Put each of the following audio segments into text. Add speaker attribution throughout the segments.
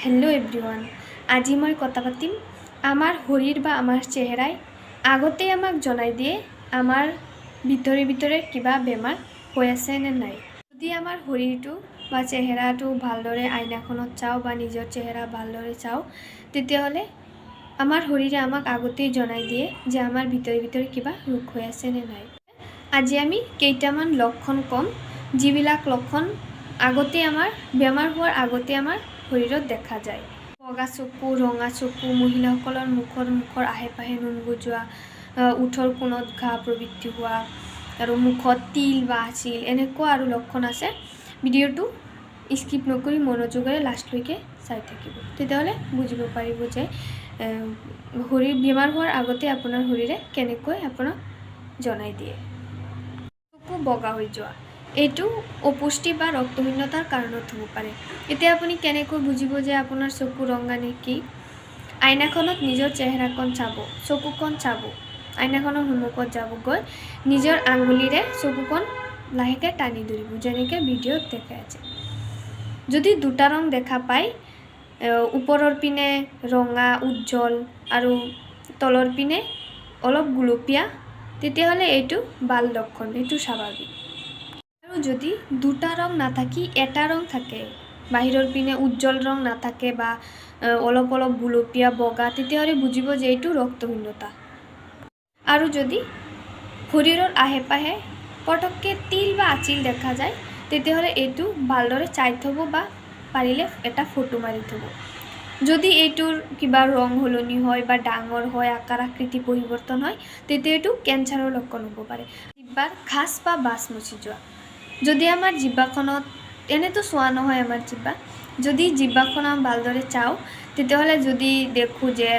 Speaker 1: Hello everyone आज मैं कथा पातिम आमार शरीर बा आमार चेहराय आगते आमाक जनाई दिए आमार भितरे भितरे किबा बेमार होय आछे ने नाई। यदि आमार शरीरटो बा चेहराटो भालदरे आयनाखনত चाओ बा निजर चेहरा भालदरे चाओ तेतियाहले आमार शरीरे आमाक आगतेई जनाई दिए जे आमार भितरे भितरे किबा रोग होय आछे ने नाई। আজি आमी केइटामान लक्षण कम जिबिलाक लक्षण आगते आमार बेमार होवार आगते आमार शरीरत देखा जाए। बगा चकु रंगा चकु महिलाসকলৰ मुखर आहे पाहे नुन गजोৱা उठर कोणत घा प्रवृत्ति हुआ और मुखत तिल बा आचिल এনেকুৱা আৰু লক্ষণ আছে। ভিডিঅ'টো স্কিপ নকৰি মনোযোগেৰে লাষ্টলৈকে চাই থাকিব তেতিয়াহ'লে বুজিব পাৰিব যে শৰীৰ বেমাৰ হোৱাৰ আগতে আপোনাৰ শৰীৰে কেনেকৈ আপোনাক জনাই দিয়ে। চকু বগা হৈ যোৱা এইটো অপুষ্টি বা ৰক্তহীনতাৰ কাৰণত হ'ব পাৰে। এতিয়া আপুনি কেনেকৈ বুজিব যে আপোনাৰ চকু ৰঙা নেকি? আইনাখনত নিজৰ চেহেৰাখন চাব, চকুখন চাব, আইনাখনৰ সন্মুখত যাব গৈ নিজৰ আঙুলিৰে চকুখন লাহেকৈ টানি ধৰিব যেনেকৈ ভিডিঅ'ত দেখাই আছে। যদি দুটা ৰং দেখা পায় ওপৰৰ পিনে ৰঙা উজ্জ্বল আৰু তলৰ পিনে অলপ গুলপীয়া তেতিয়াহ'লে এইটো ভাল লক্ষণ, এইটো স্বাভাৱিক। আৰু যদি দুটা ৰং নাথাকি এটা ৰং থাকে বাহিৰৰ পিনে উজ্জ্বল ৰং নাথাকে বা অলপ অলপ গুলপীয়া বগা তেতিয়াহ'লে বুজিব যে এইটো ৰক্তহীনতা। আৰু যদি শৰীৰৰ আহে পাহে পটককৈ তিল বা আচিল দেখা যায় তেতিয়াহ'লে এইটো ভালদৰে চাই থ'ব বা পাৰিলে এটা ফটো মাৰি থ'ব। যদি এইটোৰ কিবা ৰং সলনি হয় বা ডাঙৰ হয় আকাৰ আকৃতি পৰিৱৰ্তন হয় তেতিয়া এইটো কেঞ্চাৰৰ লক্ষণ হ'ব পাৰে। জিভাৰ ঘাঁচ বা বাছ মচি যোৱা যদি আমাৰ জিভাখনত এনেতো চোৱা নহয় আমাৰ জিভা যদি জিভাখন আমি ভালদৰে চাওঁ তেতিয়াহ'লে যদি দেখোঁ যে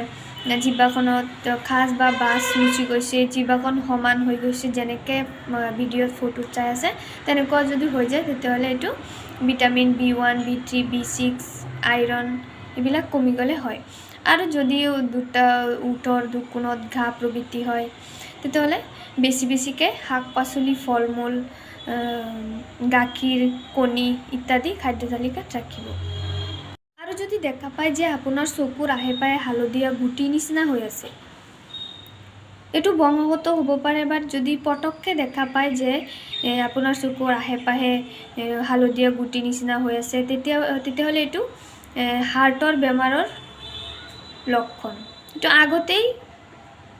Speaker 1: জিভাখনত ঘাঁচ বা বাছ মুচি গৈছে জিভাখন সমান হৈ গৈছে যেনেকৈ ভিডিঅ'ত ফটোত চাই আছে তেনেকুৱা যদি হৈ যায় তেতিয়াহ'লে এইটো vitamin B1 B3 B6 iron এইবিলাক কমি গ'লে হয়। আৰু যদি দুটা ওঠৰ দুকোণত ঘাঁ প্ৰবৃত্তি হয় তেতিয়াহ'লে বেছিকৈ শাক পাচলি ফল মূল গাখীৰ কণী ইত্যাদি খাদ্য তালিকাত ৰাখিব। আৰু যদি দেখা পায় যে আপোনাৰ চকুৰ আহে পাহে হালধীয়া গুটি নিচিনা হৈ আছে এইটো বংশগত হ'ব পাৰে। বা যদি পটককৈ দেখা পায় যে আপোনাৰ চকুৰ আহে পাহে হালধীয়া গুটি নিচিনা হৈ আছে তেতিয়াহ'লে এইটো হাৰ্টৰ বেমাৰৰ লক্ষণ। এইটো আগতেই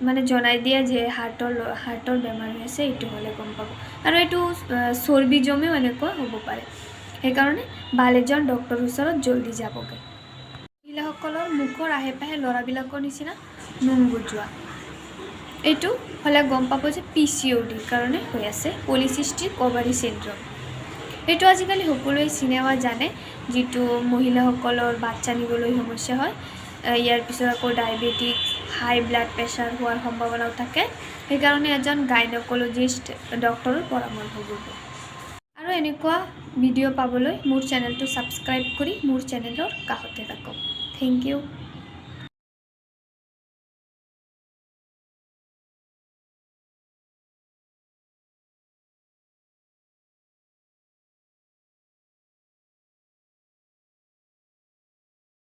Speaker 1: মানে জনাই দিয়ে যে হাৰ্টৰ বেমাৰ হৈ আছে এইটো হ'লে গম পাব। আৰু এইটো চৰ্বি জমেও এনেকুৱা হ'ব পাৰে সেইকাৰণে ভাল এজন ডক্টৰৰ ওচৰত জলদি যাবগৈ। মহিলাসকলৰ মুখৰ আহে পাহে ল'ৰাবিলাকৰ নিচিনা নুন গজোৱা এইটো হ'লে গম পাব যে PCOD কাৰণে হৈ আছে পলিচিষ্টিক অভাৰী চিণ্ড্ৰম। এইটো আজিকালি সকলোৱে চিনেমা জানে যিটো মহিলাসকলৰ বাচ্চা নিবলৈ সমস্যা হয়। ইয়াৰ পিছত আকৌ ডায়েবেটিক হাই ব্লাড প্ৰেছাৰ হোৱাৰ সম্ভাৱনাও থাকে সেইকাৰণে এজন গাইনকলজিষ্ট ডক্টৰৰ পৰামৰ্শ ল'ব। আৰু এনেকুৱা ভিডিঅ' পাবলৈ মোৰ চেনেলটো ছাবস্ক্ৰাইব কৰি মোৰ চেনেলৰ কাষতে থাকক। Thank U.